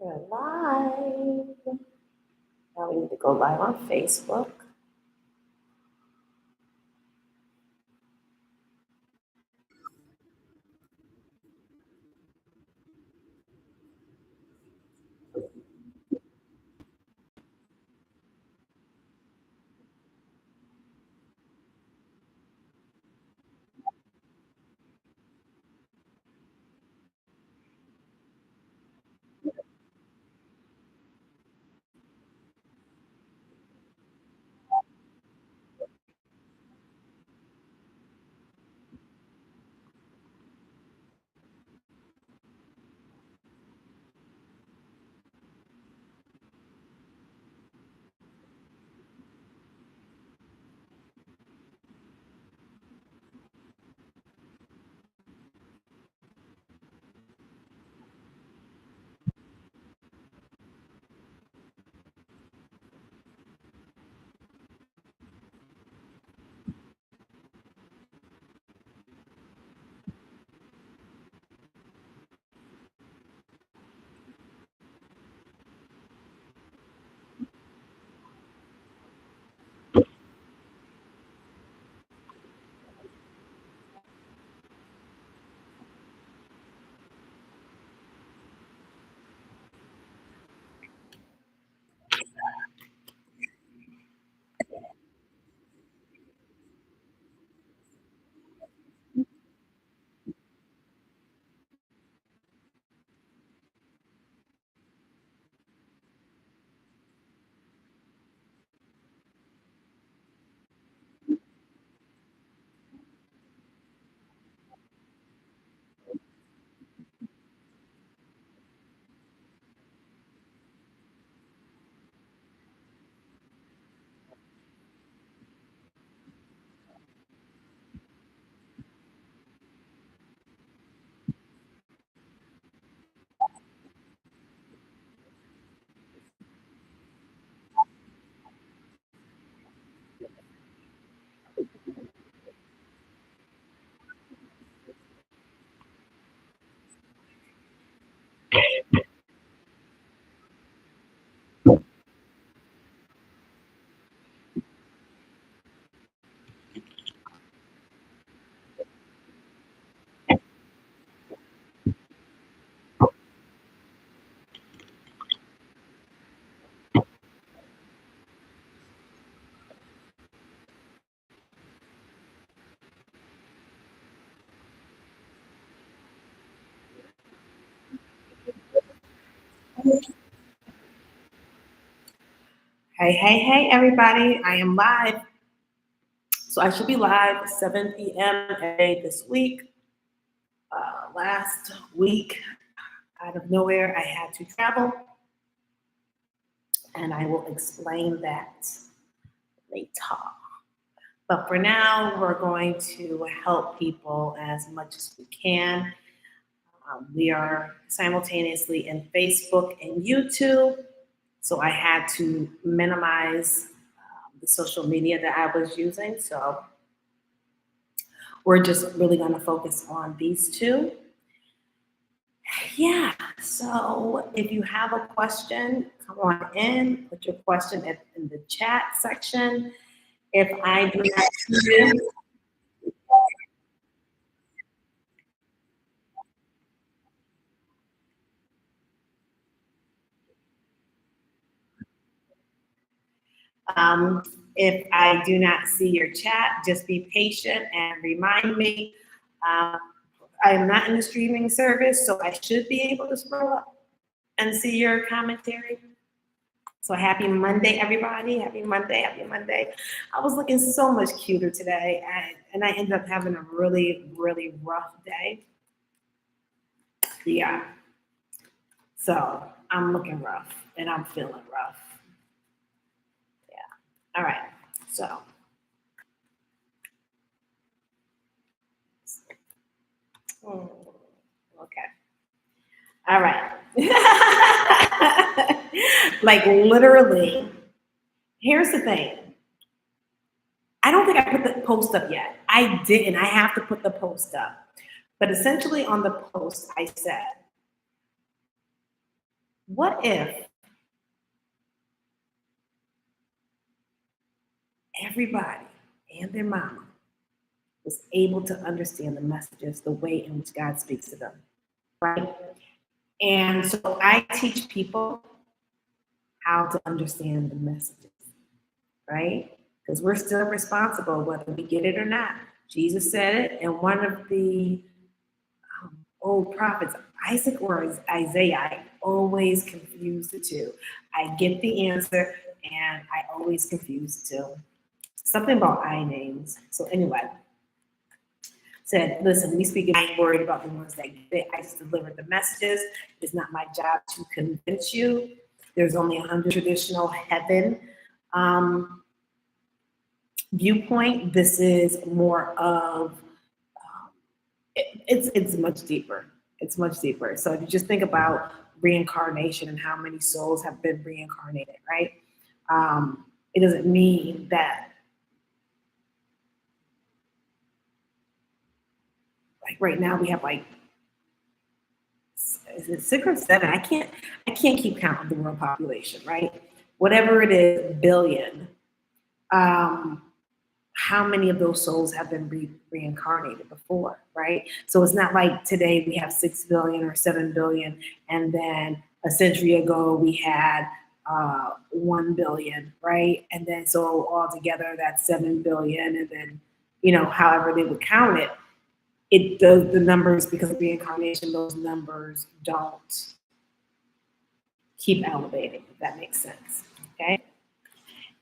We're live. Now we need to go live on Facebook. Hey, everybody. I am live. So I should be live 7 p.m. every day this week. Last week, out of nowhere, I had to travel. And I will explain that later. But for now, we're going to help people as much as we can. We are simultaneously in Facebook and YouTube. So I had to minimize the social media that I was using. So we're just really going to focus on these two. Yeah, so if you have a question, come on in, put your question in the chat section. If I do not see you, if I do not see your chat, just be patient and remind me. I am not in the streaming service, so I should be able to scroll up and see your commentary. So happy Monday, everybody. Happy Monday, happy Monday. I was looking so much cuter today, and I ended up having a really, really rough day. Yeah. So I'm looking rough, and I'm feeling rough. Yeah. All right. So. Okay. All right. Like literally, here's the thing. I don't think I put the post up yet. I didn't. I have to put the post up. But essentially on the post, I said, What if everybody and their mama was able to understand the messages the way in which God speaks to them, right? And so I teach people how to understand the messages, right? Because we're still responsible whether we get it or not. Jesus said it, and one of the old prophets, Isaac or Isaiah, I always confuse the two. I get the answer, and I always confuse the two. Something about I names. So anyway, said, listen, we speak, I'm worried about the ones that get it. I just delivered the messages. It's not my job to convince you. There's only 100 traditional heaven viewpoint. This is more of, it's much deeper. It's much deeper. So if you just think about reincarnation and how many souls have been reincarnated, right? It doesn't mean that, like right now we have like, is it 6 or 7? I can't keep count of the world population, right? Whatever it is, billion. How many of those souls have been reincarnated before, right? So it's not like today we have 6 billion or 7 billion, and then a century ago we had 1 billion, right? And then so altogether that's 7 billion, and then, you know, however they would count it, the numbers, because of reincarnation, those numbers don't keep elevating, if that makes sense, okay?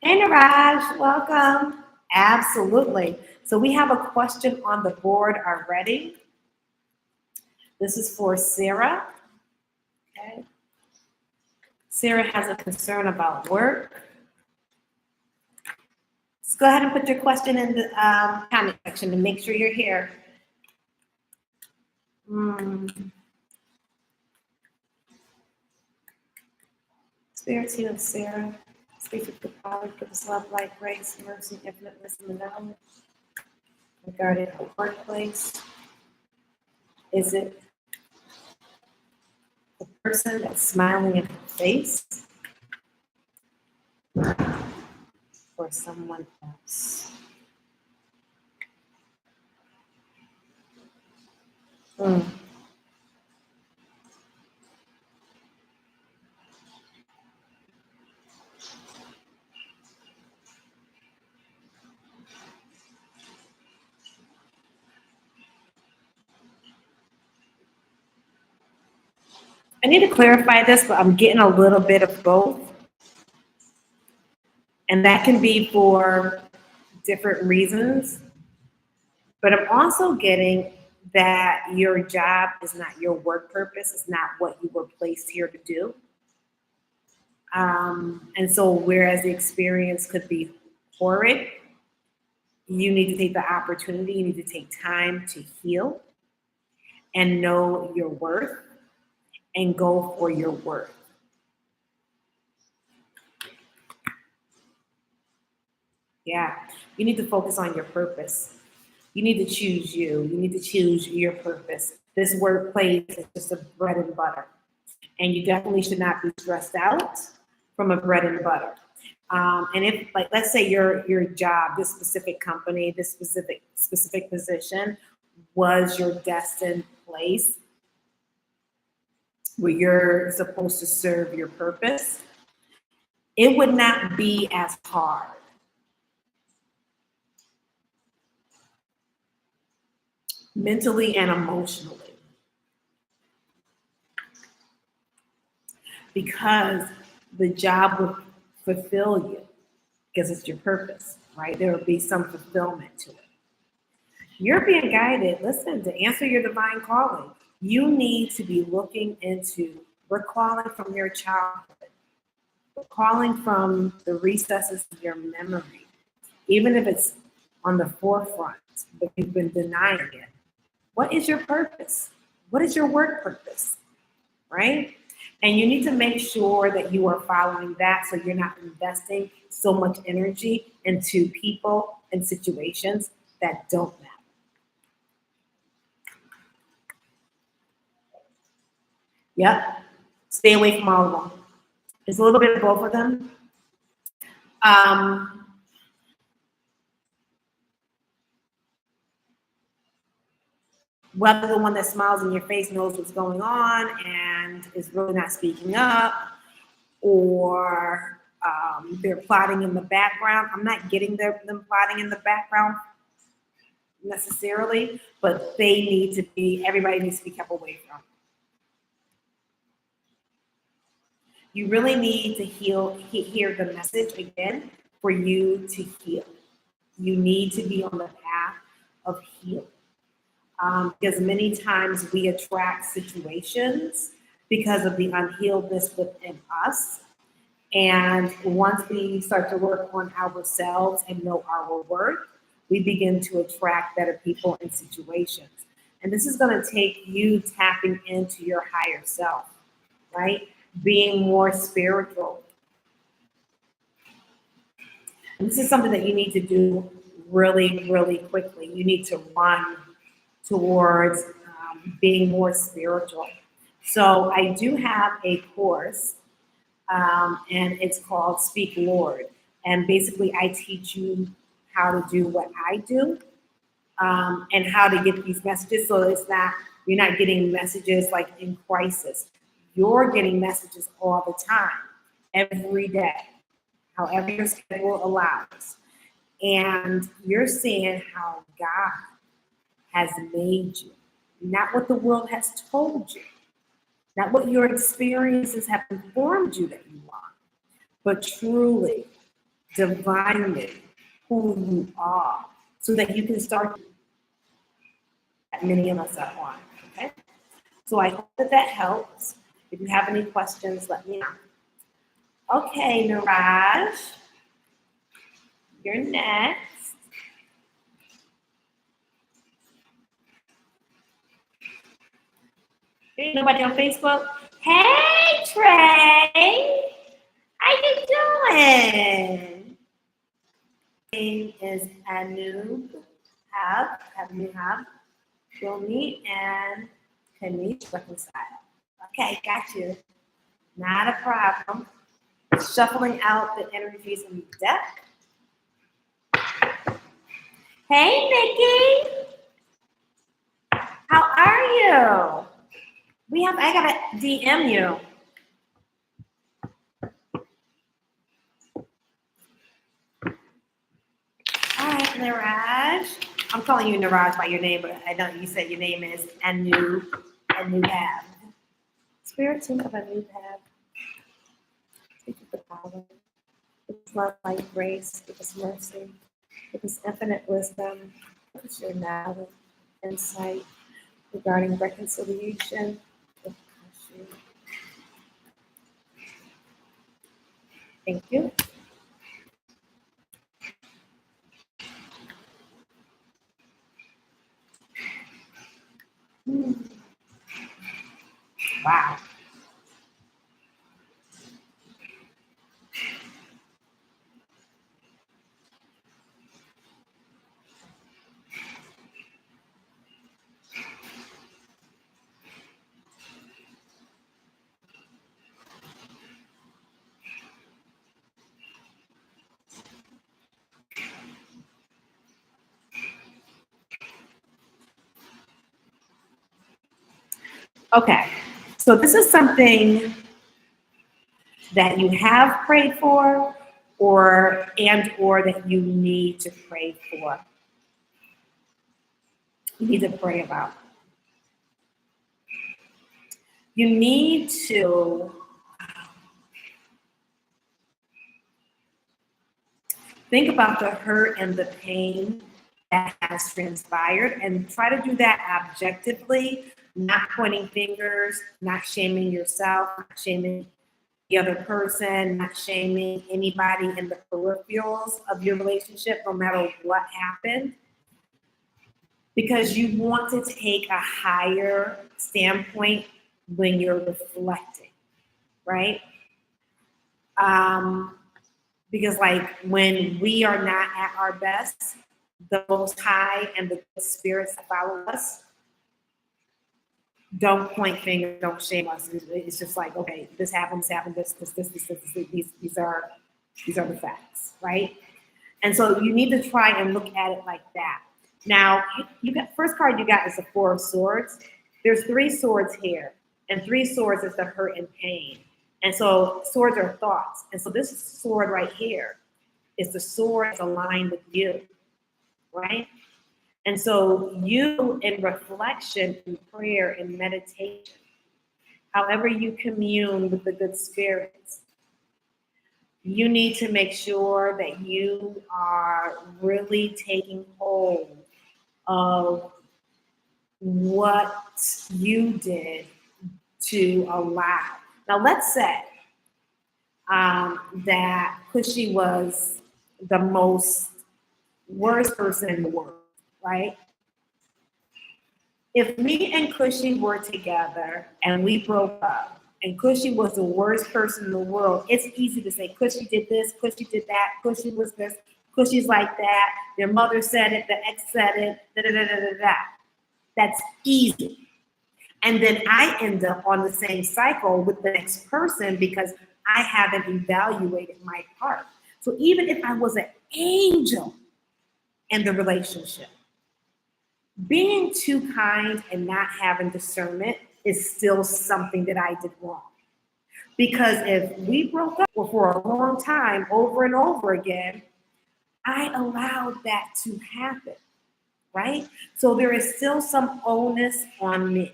Hey, Niraj, welcome. Absolutely. So we have a question on the board already. This is for Sarah. Okay. Sarah has a concern about work. Just go ahead and put your question in the comment section to make sure you're here. Spirit team of Sarah, speak with the Father, give us love, light, grace, mercy, infinite wisdom, and knowledge regarding our workplace. Is it the person that's smiling in her face or someone else? I need to clarify this, but I'm getting a little bit of both. And that can be for different reasons. But I'm also getting that your job is not your work purpose, it's not what you were placed here to do. And so whereas the experience could be horrid, you need to take the opportunity, you need to take time to heal and know your worth and go for your worth. Yeah, you need to focus on your purpose. You need to choose you. You need to choose your purpose. This workplace is just a bread and butter. And you definitely should not be stressed out from a bread and butter. And if, like, let's say your job, this specific company, this specific position was your destined place where you're supposed to serve your purpose, it would not be as hard. Mentally and emotionally. Because the job will fulfill you because it's your purpose, right? There will be some fulfillment to it. You're being guided, listen, to answer your divine calling. You need to be looking into, we're calling from your childhood. We're calling from the recesses of your memory, even if it's on the forefront, but you've been denying it. What is your purpose? What is your work purpose, right? And you need to make sure that you are following that so you're not investing so much energy into people and situations that don't matter. Yep. Stay away from all of them. There's a little bit of both of them. Whether the one that smiles in your face knows what's going on and is really not speaking up, or they're plotting in the background. I'm not getting them plotting in the background necessarily, but everybody needs to be kept away from. You really need to hear the message again for you to heal. You need to be on the path of healing. Because many times we attract situations because of the unhealedness within us. And once we start to work on ourselves and know our worth, we begin to attract better people and situations. And this is going to take you tapping into your higher self, right? Being more spiritual. And this is something that you need to do really, really quickly. You need to run towards being more spiritual. So I do have a course, and it's called Speak Lord. And basically I teach you how to do what I do, and how to get these messages. So you're not getting messages like in crisis. You're getting messages all the time, every day, however your schedule allows. And you're seeing how God has made you, not what the world has told you, not what your experiences have informed you that you are, but truly, divinely, who you are, so that you can start that many of us are on. Okay? So I hope that helps. If you have any questions, let me know. Okay, Niraj, you're next. Ain't nobody on Facebook? Hey, Trey, how you doing? My name is Anub Yomi, and Kanish reconcile. Okay, got you. Not a problem. Shuffling out the energies in the deck. Hey, Nikki. How are you? I gotta DM you. All right, Niraj. I'm calling you Niraj by your name, but I know you said your name is Anub. Spirit team of Anub. Take the power. Give us love, light, grace. Give us mercy. Give us infinite wisdom. Give us your knowledge, insight regarding reconciliation. Thank you. Wow. Okay, so this is something that you have prayed for, or that you need to pray for. You need to pray about. You need to think about the hurt and the pain that has transpired, and try to do that objectively, not pointing fingers, not shaming yourself, not shaming the other person, not shaming anybody in the peripherals of your relationship, no matter what happened, because you want to take a higher standpoint when you're reflecting, right? Because like when we are not at our best, the Most High and the spirits that follow us don't point fingers, don't shame us. It's just like, okay, this happened, these are the facts, right? And so you need to try and look at it like that. Now, you got first card you got is the Four of Swords. There's three swords here, and three swords is the hurt and pain. And so swords are thoughts. And so this sword right here is the sword that's aligned with you, right? And so you, in reflection, in prayer, in meditation, however you commune with the good spirits, you need to make sure that you are really taking hold of what you did to allow. Now, let's say that Cushy was the most worst person in the world, right? If me and Cushy were together and we broke up, and Cushy was the worst person in the world, it's easy to say, Cushy did this, Cushy did that, Cushy was this, Cushy's like that, their mother said it, the ex said it, da da da da da da. That's easy. And then I end up on the same cycle with the next person because I haven't evaluated my part. So even if I was an angel in the relationship, being too kind and not having discernment is still something that I did wrong. Because if we broke up for a long time, over and over again, I allowed that to happen, right? So there is still some onus on me.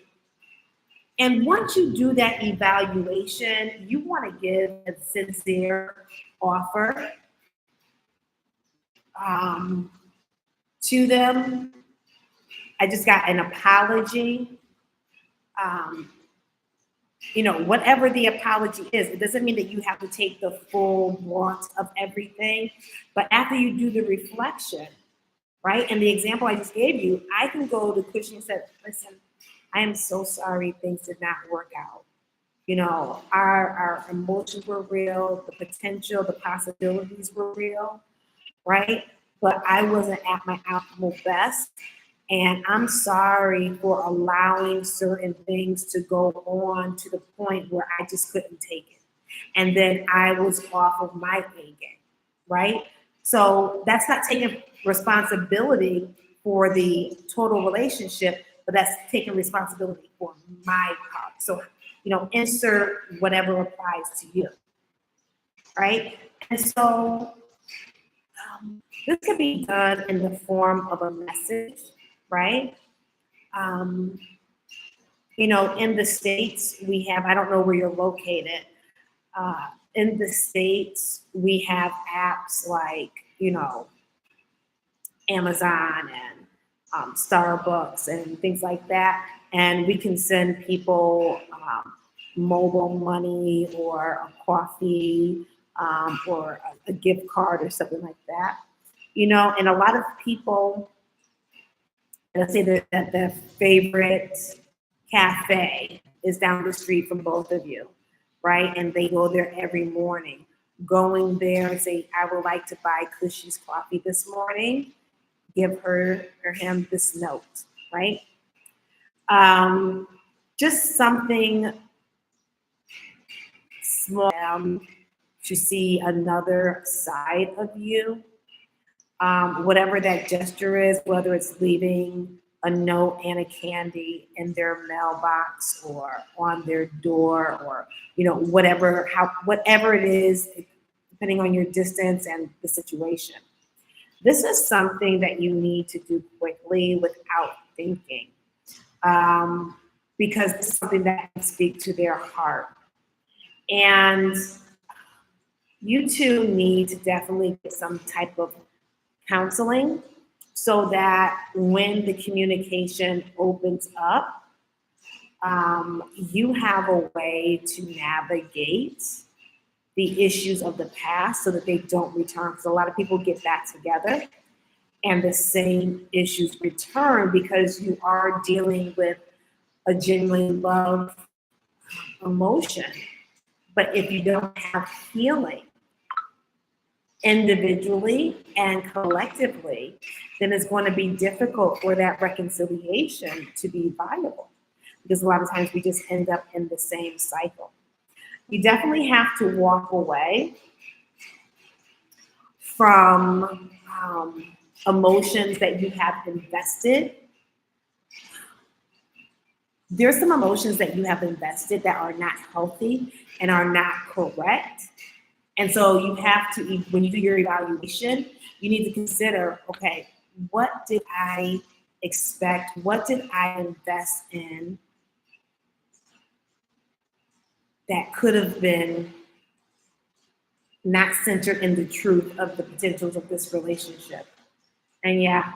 And once you do that evaluation, you want to give a sincere offer to them. I just got an apology. Whatever the apology is, it doesn't mean that you have to take the full brunt of everything. But after you do the reflection, right? And the example I just gave you, I can go to Cushy and say, listen, I am so sorry things did not work out. Our emotions were real, the potential, the possibilities were real, right? But I wasn't at my optimal best. And I'm sorry for allowing certain things to go on to the point where I just couldn't take it. And then I was off of my A game, right? So that's not taking responsibility for the total relationship, but that's taking responsibility for my part. So, insert whatever applies to you, right? And so this can be done in the form of a message, right? In the States, we have, I don't know where you're located. In the States, we have apps like, Amazon and Starbucks and things like that. And we can send people mobile money or a coffee or a gift card or something like that. And a lot of people, let's say that their favorite cafe is down the street from both of you, right? And they go there every morning. Going there and say, I would like to buy Cushy's coffee this morning. Give her or him this note, right? Just something small to see another side of you. Whatever that gesture is, whether it's leaving a note and a candy in their mailbox or on their door or, whatever it is, depending on your distance and the situation. This is something that you need to do quickly without thinking, because it's something that can speak to their heart. And you two need to definitely get some type of counseling so that when the communication opens up, you have a way to navigate the issues of the past so that they don't return. Because a lot of people get back together and the same issues return because you are dealing with a genuine love emotion. But if you don't have healing individually and collectively, then it's going to be difficult for that reconciliation to be viable. because a lot of times we just end up in the same cycle. You definitely have to walk away from emotions that you have invested. There's some emotions that you have invested that are not healthy and are not correct. And so you have to, when you do your evaluation, you need to consider, okay, what did I expect? What did I invest in that could have been not centered in the truth of the potentials of this relationship? And yeah,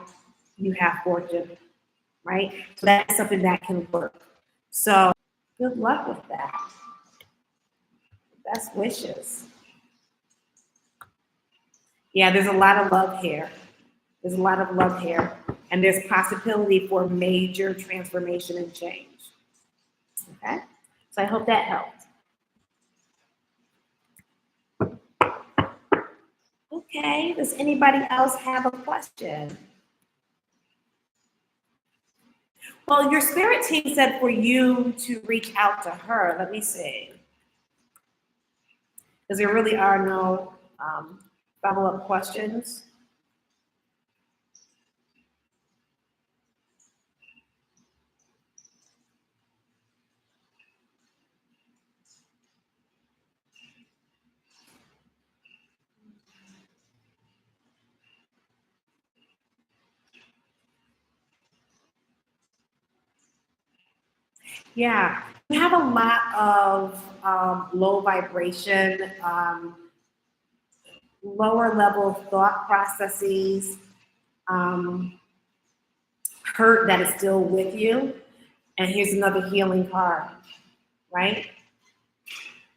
you have fortune, right? So that's something that can work. So good luck with that. Best wishes. Yeah, there's a lot of love here. There's a lot of love here. And there's possibility for major transformation and change. Okay? So I hope that helped. Okay, does anybody else have a question? Well, your spirit team said for you to reach out to her. Let me see. Because there really are no follow-up questions. Yeah, you have a lot of low vibration, lower level thought processes, hurt that is still with you. And here's another healing card, right?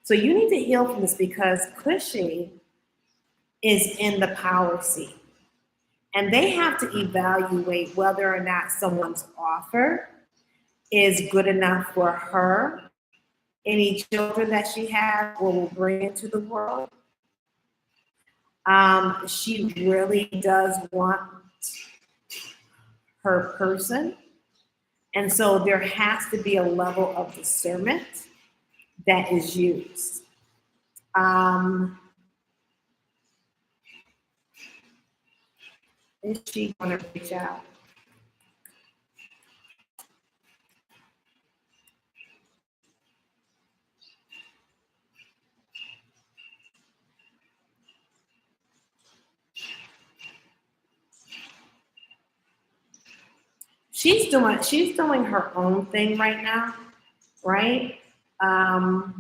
So you need to heal from this because Cushy is in the power seat. And they have to evaluate whether or not someone's offer is good enough for her, any children that she has or will bring into the world. She really does want her person. And so there has to be a level of discernment that is used. Is she going to reach out? She's doing her own thing right now, right? The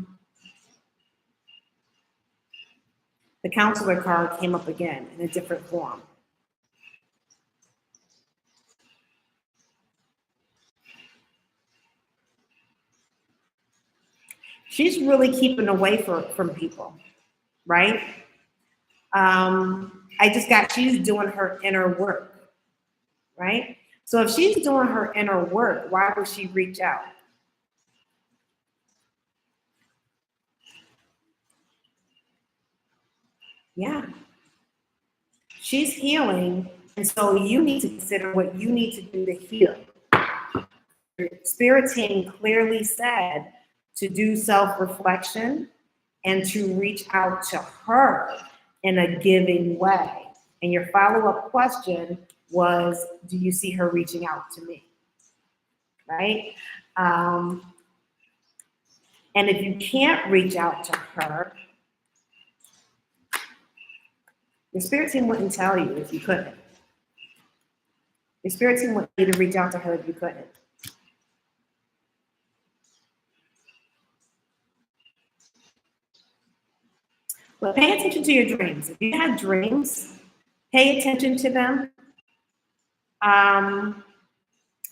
counselor card came up again in a different form. She's really keeping away from people, right? She's doing her inner work, right? So if she's doing her inner work, why would she reach out? Yeah. She's healing, and so you need to consider what you need to do to heal. Your spirit team clearly said to do self-reflection and to reach out to her in a giving way. And your follow-up question was, do you see her reaching out to me? Right? And if you can't reach out to her, your spirit team wouldn't tell you if you couldn't. Your spirit team wouldn't need to reach out to her if you couldn't. But pay attention to your dreams. If you have dreams, pay attention to them.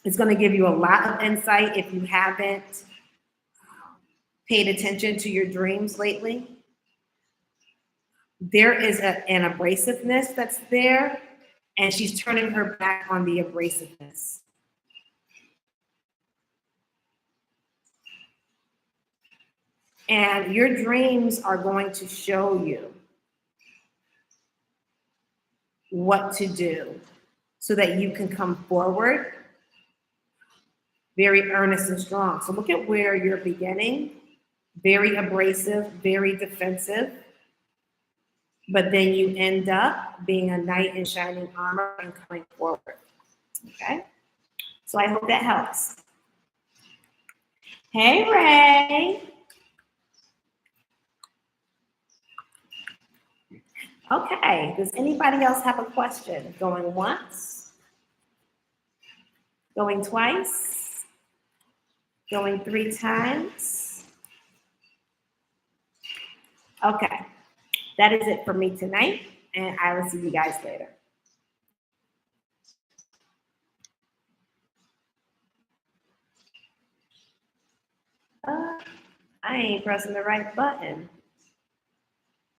It's going to give you a lot of insight if you haven't paid attention to your dreams lately. There is an abrasiveness that's there, and she's turning her back on the abrasiveness. And your dreams are going to show you what to do so that you can come forward very earnest and strong. So look at where you're beginning, very abrasive, very defensive, but then you end up being a knight in shining armor and coming forward, okay? So I hope that helps. Hey, Ray. Okay, does anybody else have a question? Going once? Going twice? Going 3 times? Okay, that is it for me tonight, and I will see you guys later. I ain't pressing the right button.